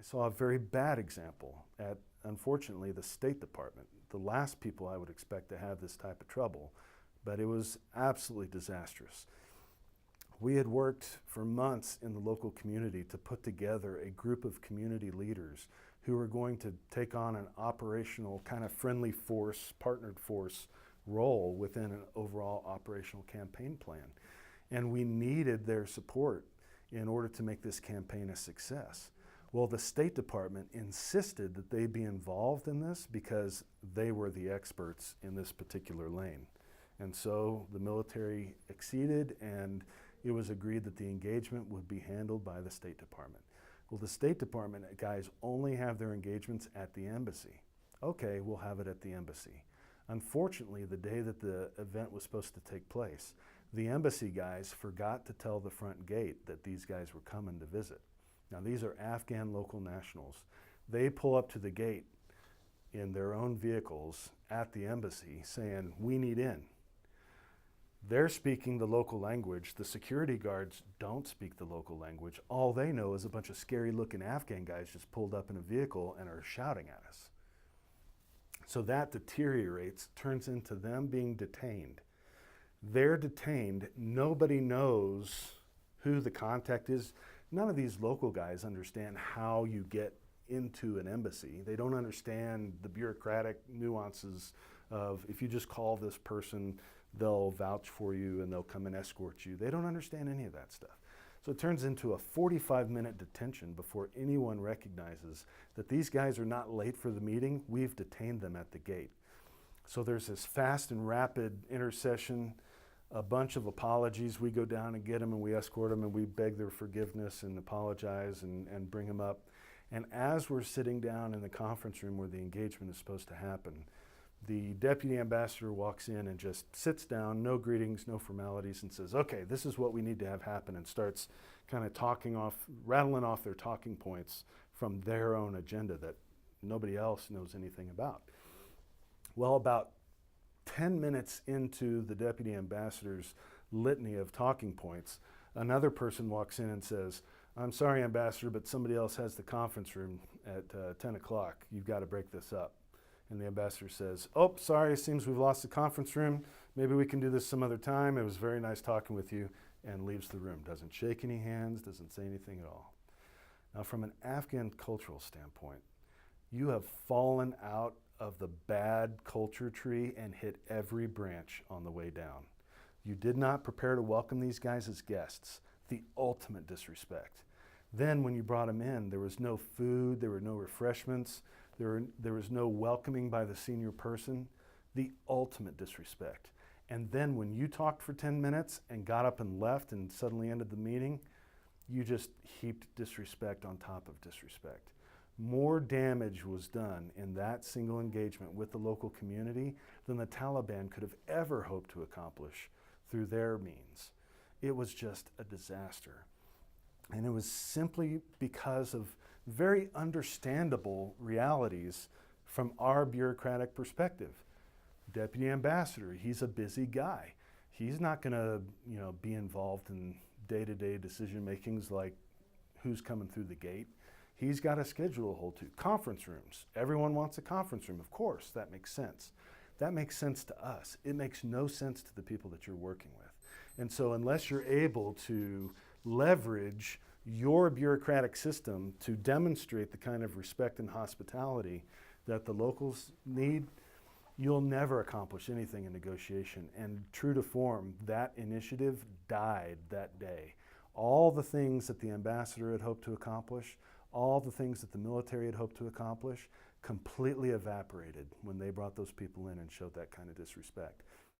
saw a very bad example at, unfortunately, the State Department. The last people I would expect to have this type of trouble, but it was absolutely disastrous. We had worked for months in the local community to put together a group of community leaders who were going to take on an operational kind of friendly force, partnered force role within an overall operational campaign plan. And we needed their support in order to make this campaign a success. Well, the State Department insisted that they be involved in this because they were the experts in this particular lane. And so the military acceded, and it was agreed that the engagement would be handled by the State Department. Well, the State Department guys only have their engagements at the embassy. Okay, we'll have it at the embassy. Unfortunately, the day that the event was supposed to take place, the embassy guys forgot to tell the front gate that these guys were coming to visit. Now, these are Afghan local nationals. They pull up to the gate in their own vehicles at the embassy saying, "We need in." They're speaking the local language. The security guards don't speak the local language. All they know is a bunch of scary looking Afghan guys just pulled up in a vehicle and are shouting at us. So that deteriorates, turns into them being detained. They're detained. Nobody knows who the contact is. None of these local guys understand how you get into an embassy. They don't understand the bureaucratic nuances of if you just call this person, they'll vouch for you and they'll come and escort you. They don't understand any of that stuff. So it turns into a 45-minute detention before anyone recognizes that these guys are not late for the meeting. We've detained them at the gate. So there's this fast and rapid intercession, a bunch of apologies. We go down and get them and we escort them and we beg their forgiveness and apologize and bring them up. And as we're sitting down in the conference room where the engagement is supposed to happen, the deputy ambassador walks in and just sits down, no greetings, no formalities, and says, "Okay, this is what we need to have happen," and starts kind of rattling off their talking points from their own agenda that nobody else knows anything about. Well, about 10 minutes into the deputy ambassador's litany of talking points, another person walks in and says, "I'm sorry, Ambassador, but somebody else has the conference room at 10 o'clock. You've got to break this up." And the ambassador says, "Oh, sorry, it seems we've lost the conference room. Maybe we can do this some other time. It was very nice talking with you," and leaves the room. Doesn't shake any hands, doesn't say anything at all. Now, from an Afghan cultural standpoint, you have fallen out of the bad culture tree and hit every branch on the way down. You did not prepare to welcome these guys as guests. The ultimate disrespect. Then when you brought them in, there was no food, there were no refreshments, there was no welcoming by the senior person. The ultimate disrespect. And then when you talked for 10 minutes and got up and left and suddenly ended the meeting, you just heaped disrespect on top of disrespect. More damage was done in that single engagement with the local community than the Taliban could have ever hoped to accomplish through their means. It was just a disaster. And it was simply because of very understandable realities from our bureaucratic perspective. Deputy ambassador, he's a busy guy. He's not going to, be involved in day-to-day decision makings like who's coming through the gate. He's got a schedule to hold to. Conference rooms. Everyone wants a conference room. Of course, that makes sense. That makes sense to us. It makes no sense to the people that you're working with. And so unless you're able to leverage your bureaucratic system to demonstrate the kind of respect and hospitality that the locals need, you'll never accomplish anything in negotiation. And true to form, that initiative died that day. All the things that the ambassador had hoped to accomplish, all the things that the military had hoped to accomplish, completely evaporated when they brought those people in and showed that kind of disrespect.